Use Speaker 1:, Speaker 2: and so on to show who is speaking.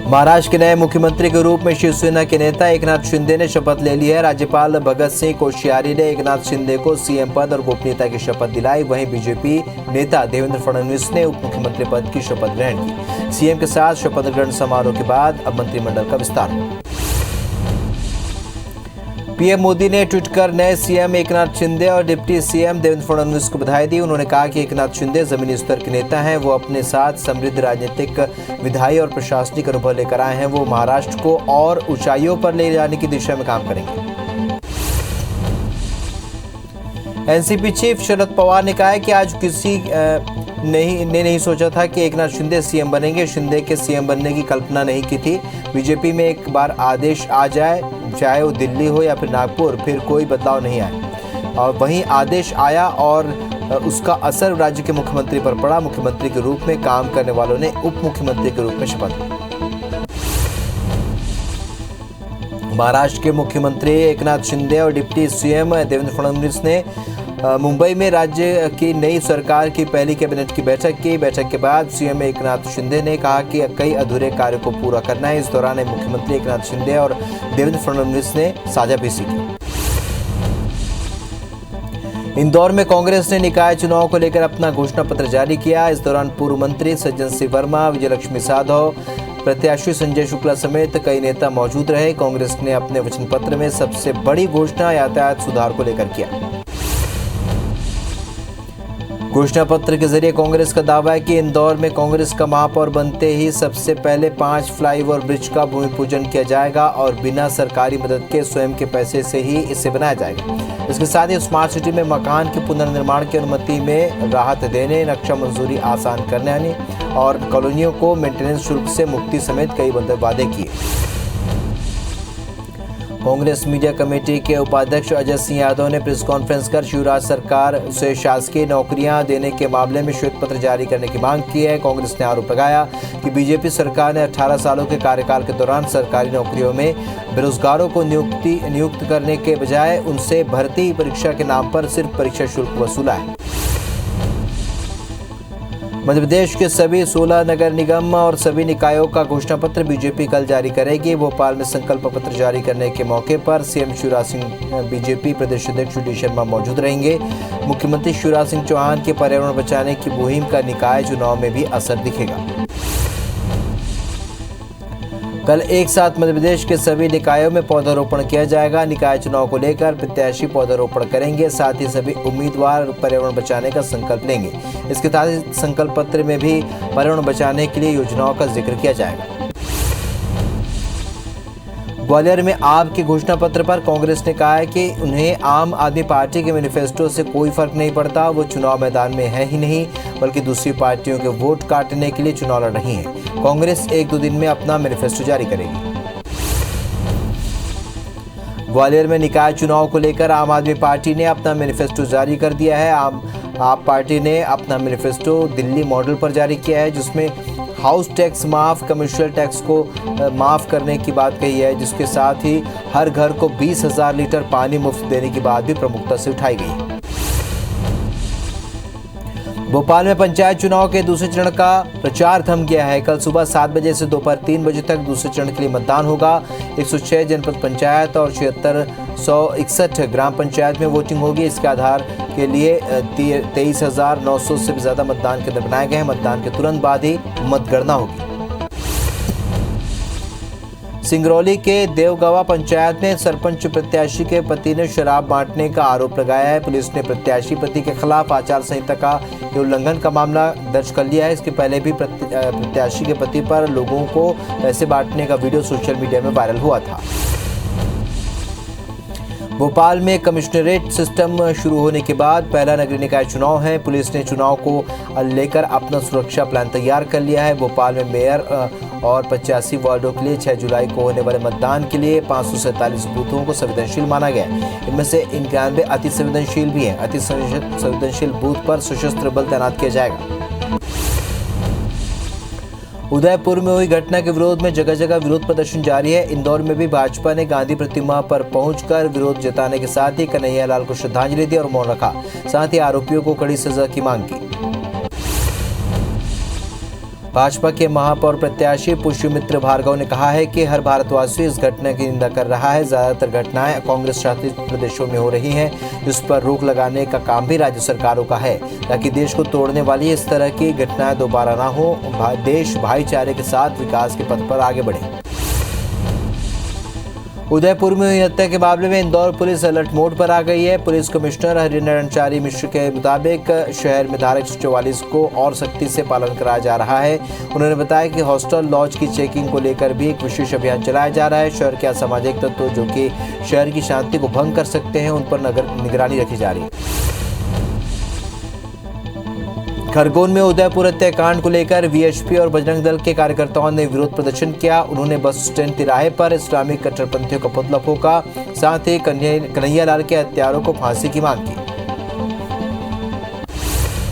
Speaker 1: महाराष्ट्र के नए मुख्यमंत्री के रूप में शिवसेना के नेता एकनाथ शिंदे ने शपथ ले ली है। राज्यपाल भगत सिंह कोश्यारी ने एकनाथ शिंदे को सीएम पद और गोपनीयता की शपथ दिलाई। वहीं बीजेपी नेता देवेंद्र फडणवीस ने उप मुख्यमंत्री पद की शपथ ग्रहण की। सीएम के साथ शपथ ग्रहण समारोह के बाद अब मंत्रिमंडल का विस्तार हुआ। पीएम मोदी ने ट्वीट कर नए सीएम एकनाथ शिंदे और डिप्टी सीएम देवेंद्र फडणवीस को बधाई दी। उन्होंने कहा कि एकनाथ शिंदे जमीनी स्तर के नेता हैं। वो अपने साथ समृद्ध राजनीतिक, विधायी और प्रशासनिक अनुभव लेकर आए हैं। वो महाराष्ट्र को और ऊंचाइयों पर ले जाने की दिशा में काम करेंगे। एनसीपी चीफ शरद पवार ने कहा है कि आज किसी ने नहीं सोचा था कि एकनाथ शिंदे सीएम बनेंगे। शिंदे के सीएम बनने की कल्पना नहीं की थी। बीजेपी में एक बार आदेश आ जाए, चाहे वो दिल्ली हो या फिर नागपुर, फिर कोई बदलाव नहीं आया। और वहीं आदेश आया और उसका असर राज्य के मुख्यमंत्री पर पड़ा। मुख्यमंत्री के रूप में काम करने वालों ने उप मुख्यमंत्री के रूप में शपथ ली। महाराष्ट्र के मुख्यमंत्री एकनाथ शिंदे और डिप्टी सीएम देवेंद्र फडणवीस ने मुंबई में राज्य की नई सरकार की पहली कैबिनेट की बैठक की। बैठक के बाद सीएम एकनाथ शिंदे ने कहा कि कई अधूरे कार्यों को पूरा करना है। इस दौरान मुख्यमंत्री एकनाथ शिंदे और देवेंद्र फडणवीस ने साझाबाजी की। इंदौर में कांग्रेस ने निकाय चुनाव को लेकर अपना घोषणा पत्र जारी किया। इस दौरान पूर्व मंत्री सज्जन सिंह वर्मा, विजयलक्ष्मी साधव, प्रत्याशी संजय शुक्ला समेत कई नेता मौजूद रहे। कांग्रेस ने अपने वचन पत्र में सबसे बड़ी घोषणा यातायात सुधार को लेकर किया। घोषणा पत्र के जरिए कांग्रेस का दावा है कि इंदौर में कांग्रेस का महापौर बनते ही सबसे पहले 5 फ्लाईओवर ब्रिज का भूमि पूजन किया जाएगा और बिना सरकारी मदद के स्वयं के पैसे से ही इसे बनाया जाएगा। इसके साथ ही स्मार्ट सिटी में मकान के पुनर्निर्माण की अनुमति में राहत देने, नक्शा मंजूरी आसान करने और कॉलोनियों को मेंटेनेंस शुल्क से मुक्ति समेत कई वादे किए। कांग्रेस मीडिया कमेटी के उपाध्यक्ष अजय सिंह यादव ने प्रेस कॉन्फ्रेंस कर शिवराज सरकार से शासकीय नौकरियां देने के मामले में श्वेत पत्र जारी करने की मांग की है। कांग्रेस ने आरोप लगाया कि बीजेपी सरकार ने 18 सालों के कार्यकाल के दौरान सरकारी नौकरियों में बेरोजगारों को नियुक्त करने के बजाय उनसे भर्ती परीक्षा के नाम पर सिर्फ परीक्षा शुल्क वसूला है। मध्य प्रदेश के सभी 16 नगर निगम और सभी निकायों का घोषणा पत्र बीजेपी कल जारी करेगी। भोपाल में संकल्प पत्र जारी करने के मौके पर सीएम शिवराज सिंह, बीजेपी प्रदेश अध्यक्ष डी शर्मा मौजूद रहेंगे। मुख्यमंत्री शिवराज सिंह चौहान के पर्यावरण बचाने की मुहिम का निकाय चुनाव में भी असर दिखेगा। कल एक साथ मध्य प्रदेश के सभी निकायों में पौधारोपण किया जाएगा। निकाय चुनाव को लेकर प्रत्याशी पौधारोपण करेंगे। साथ ही सभी उम्मीदवार पर्यावरण बचाने का संकल्प लेंगे। इसके साथ ही संकल्प पत्र में भी पर्यावरण बचाने के लिए योजनाओं का जिक्र किया जाएगा। ग्वालियर में आप के घोषणा पत्र पर कांग्रेस ने कहा है कि उन्हें आम आदमी पार्टी के मैनिफेस्टो से कोई फर्क नहीं पड़ता। वो चुनाव मैदान में है ही नहीं, बल्कि दूसरी पार्टियों के वोट काटने के लिए चुनाव लड़ रही है। कांग्रेस 1-2 दिन में अपना मैनिफेस्टो जारी करेगी। ग्वालियर में निकाय चुनाव को लेकर आम आदमी पार्टी ने अपना मैनिफेस्टो जारी कर दिया है। आप पार्टी ने अपना मैनिफेस्टो दिल्ली मॉडल पर जारी किया है, जिसमें हाउस टैक्स माफ, कमर्शियल टैक्स को माफ करने की बात कही है। जिसके साथ ही हर घर को 20,000 लीटर पानी मुफ्त देने की बात भी प्रमुखता से उठाई गई है। भोपाल में पंचायत चुनाव के दूसरे चरण का प्रचार थम गया है। कल सुबह 7 बजे से दोपहर 3 बजे तक दूसरे चरण के लिए मतदान होगा। 106 जनपद पंचायत और 7661 ग्राम पंचायत में वोटिंग होगी। इसके आधार के लिए 23,900 से भी ज्यादा मतदान केंद्र बनाए गए हैं। मतदान के तुरंत बाद ही मतगणना होगी। सिंगरौली के देवगवा पंचायत में सरपंच प्रत्याशी के पति ने शराब बांटने का आरोप लगाया है। पुलिस ने प्रत्याशी पति के खिलाफ आचार संहिता का उल्लंघन का मामला दर्ज कर लिया है। इसके पहले भी प्रत्याशी के पति पर लोगों को पैसे बांटने का वीडियो सोशल मीडिया में वायरल हुआ था। भोपाल में कमिश्नरेट सिस्टम शुरू होने के बाद पहला नगरीय निकाय चुनाव है। पुलिस ने चुनाव को लेकर अपना सुरक्षा प्लान तैयार कर लिया है। भोपाल में मेयर और 85 वार्डों के लिए 6 जुलाई को होने वाले मतदान के लिए 547 बूथों को संवेदनशील माना गया है। इनमें से 91 अति संवेदनशील भी हैं। अति संवेदनशील बूथ पर सशस्त्र बल तैनात किया जाएगा। उदयपुर में हुई घटना के विरोध में जगह जगह विरोध प्रदर्शन जारी है। इंदौर में भी भाजपा ने गांधी प्रतिमा पर पहुंचकर विरोध जताने के साथ ही कन्हैयालाल को श्रद्धांजलि दी और मौन रखा। साथ ही आरोपियों को कड़ी सजा की मांग की। भाजपा के महापौर प्रत्याशी पुष्यमित्र भार्गव ने कहा है कि हर भारतवासी इस घटना की निंदा कर रहा है। ज्यादातर घटनाएं कांग्रेस शासित प्रदेशों में हो रही हैं, जिस पर रोक लगाने का काम भी राज्य सरकारों का है, ताकि देश को तोड़ने वाली इस तरह की घटनाएं दोबारा ना हो। देश भाईचारे के साथ विकास के पथ पर आगे बढ़े। उदयपुर में हुई हत्या के मामले में इंदौर पुलिस अलर्ट मोड पर आ गई है। पुलिस कमिश्नर हरिनारायण मिश्र के मुताबिक शहर में धारा 144 को और सख्ती से पालन कराया जा रहा है। उन्होंने बताया कि हॉस्टल लॉज की चेकिंग को लेकर भी एक विशेष अभियान चलाया जा रहा है। शहर के असामाजिक तत्व जो कि शहर की शांति को भंग कर सकते हैं, उन पर निगरानी रखी जा रही है। खरगोन में उदयपुर हत्याकांड को लेकर वीएचपी और बजरंग दल के कार्यकर्ताओं ने विरोध प्रदर्शन किया। उन्होंने बस स्टैंड तिराहे पर इस्लामिक कट्टरपंथियों का पुतला फूंका, साथ ही कन्हैया लाल के हत्यारों को फांसी की मांग की।